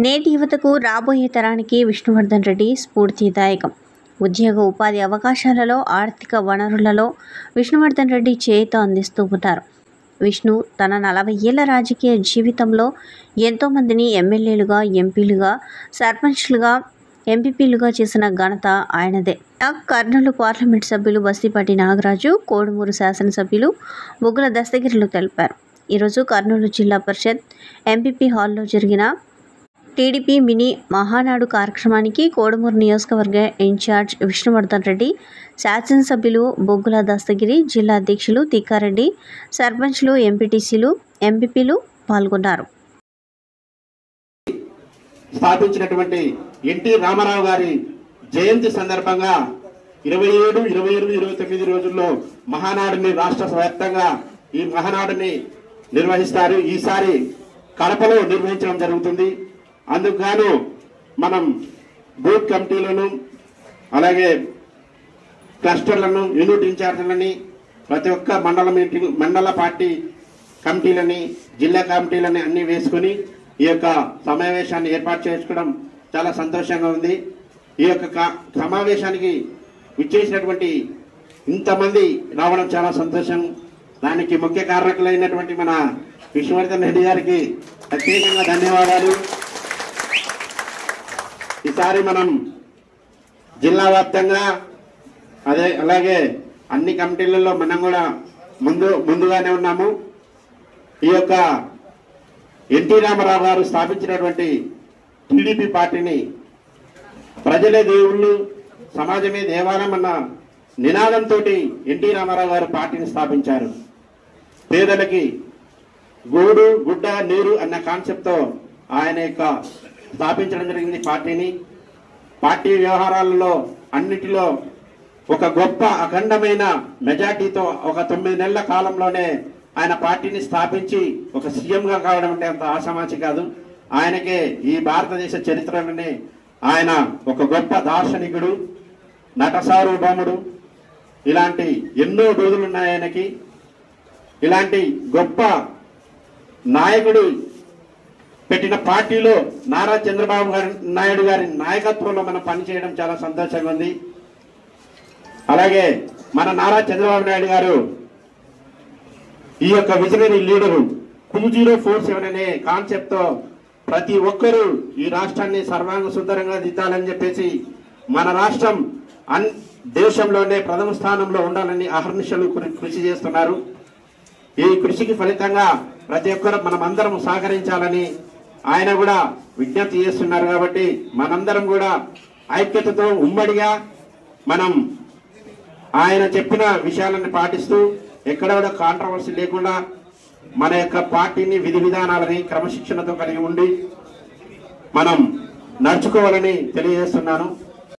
నేటి యువతకు రాబోయే తరానికి విష్ణువర్ధన్ రెడ్డి స్ఫూర్తిదాయకం. ఉద్యోగ ఉపాధి అవకాశాలలో, ఆర్థిక వనరులలో విష్ణువర్ధన్ రెడ్డి చేయూత అందిస్తూ ఉన్నారు. విష్ణు తన 40 ఏళ్ల రాజకీయ జీవితంలో ఎంతోమందిని ఎమ్మెల్యేలుగా, ఎంపీలుగా, సర్పంచ్లుగా, ఎంపీపీలుగా చేసిన ఘనత ఆయనదే. కర్నూలు పార్లమెంట్ సభ్యులు బస్తిపాటి నాగరాజు, కోడుమూరు శాసనసభ్యులు బొగ్గుల దస్తగిరిలు తెలిపారు. ఈరోజు కర్నూలు జిల్లా పరిషత్ ఎంపీపీ హాల్లో జరిగిన టీడీపీ మినీ మహానాడు కార్యక్రమానికి కోడుమూరు నియోజకవర్గ ఇన్ఛార్జ్ విష్ణువర్ధన్ రెడ్డి, శాసనసభ్యులు బొగ్గుల దస్తగిరి, జిల్లా అధ్యక్షులు తిక్కారెడ్డి, సర్పంచ్లు, ఎంపీటీసీలు, ఎంపీపీలు పాల్గొన్నారు. స్థాపించినటువంటి ఎన్టీ రామారావు గారి జయంతి సందర్భంగా 27, 28, 29 రోజుల్లో మహానాడుని రాష్ట్ర వ్యాప్తంగా ఈ మహానాడుని నిర్వహిస్తారు. ఈసారి కడపలో నిర్వహించడం జరుగుతుంది. అందుకు గాను మనం బూత్ కమిటీలను, అలాగే క్లస్టర్లను, యూనిట్ ఇన్ఛార్జీలని, ప్రతి ఒక్క మండల పార్టీ కమిటీలని, జిల్లా కమిటీలని అన్ని వేసుకుని ఈ యొక్క సమావేశాన్ని ఏర్పాటు చేసుకోవడం చాలా సంతోషంగా ఉంది. ఈ యొక్క సమావేశానికి విచ్చేసినటువంటి ఇంతమంది రావడం చాలా సంతోషం. దానికి ముఖ్య కారకులైనటువంటి మన విష్ణువర్ధన్ రెడ్డి గారికి ప్రత్యేకంగా ధన్యవాదాలు. ఈసారి మనం జిల్లా వ్యాప్తంగా అలాగే అన్ని కమిటీలలో మనం కూడా ముందుగానే ఉన్నాము. ఈ యొక్క ఎన్టీ రామారావు గారు స్థాపించినటువంటి టీడీపీ పార్టీని ప్రజలే దేవుళ్ళు, సమాజమే దేవాలయం అన్న నినాదంతో ఎన్టీ రామారావు గారు పార్టీని స్థాపించారు. పేదలకి గూడు, గుడ్డ, నీరు అన్న కాన్సెప్ట్తో ఆయన యొక్క స్థాపించడం జరిగింది పార్టీని. పార్టీ వ్యవహారాలలో అన్నిటిలో ఒక గొప్ప అఖండమైన మెజార్టీతో ఒక 9 నెలల కాలంలోనే ఆయన పార్టీని స్థాపించి ఒక సీఎంగా కావడం అంటే అంత ఆషామాషి కాదు. ఆయనకే ఈ భారతదేశ చరిత్రలోనే ఆయన ఒక గొప్ప దార్శనికుడు, నట సార్వభౌముడు. ఇలాంటి ఎన్నో రోజులున్నాయి ఆయనకి. ఇలాంటి గొప్ప నాయకుడు పెట్టిన పార్టీలో నారా చంద్రబాబు నాయుడు గారి నాయకత్వంలో మనం పనిచేయడం చాలా సంతోషంగా ఉంది. అలాగే మన నారా చంద్రబాబు నాయుడు గారు ఈ యొక్క విజనరీ లీడరు 2047 అనే కాన్సెప్ట్ తో ప్రతి ఒక్కరూ ఈ రాష్ట్రాన్ని సర్వాంగ సుందరంగా దిద్దాలని చెప్పేసి మన రాష్ట్రం దేశంలోనే ప్రథమ స్థానంలో ఉండాలని అహర్నిశలు కృషి చేస్తున్నారు. ఈ కృషికి ఫలితంగా ప్రతి ఒక్కరు మనమందరం సహకరించాలని ఆయన కూడా విజ్ఞప్తి చేస్తున్నారు. కాబట్టి మనందరం కూడా ఐక్యతతో ఉమ్మడిగా మనం ఆయన చెప్పిన విషయాలను పాటిస్తూ ఎక్కడ కూడా కాంట్రవర్సీ లేకుండా మన యొక్క పార్టీని, విధి విధానాలని క్రమశిక్షణతో కలిగి ఉండి మనం నడుచుకోవాలని తెలియజేస్తున్నాను.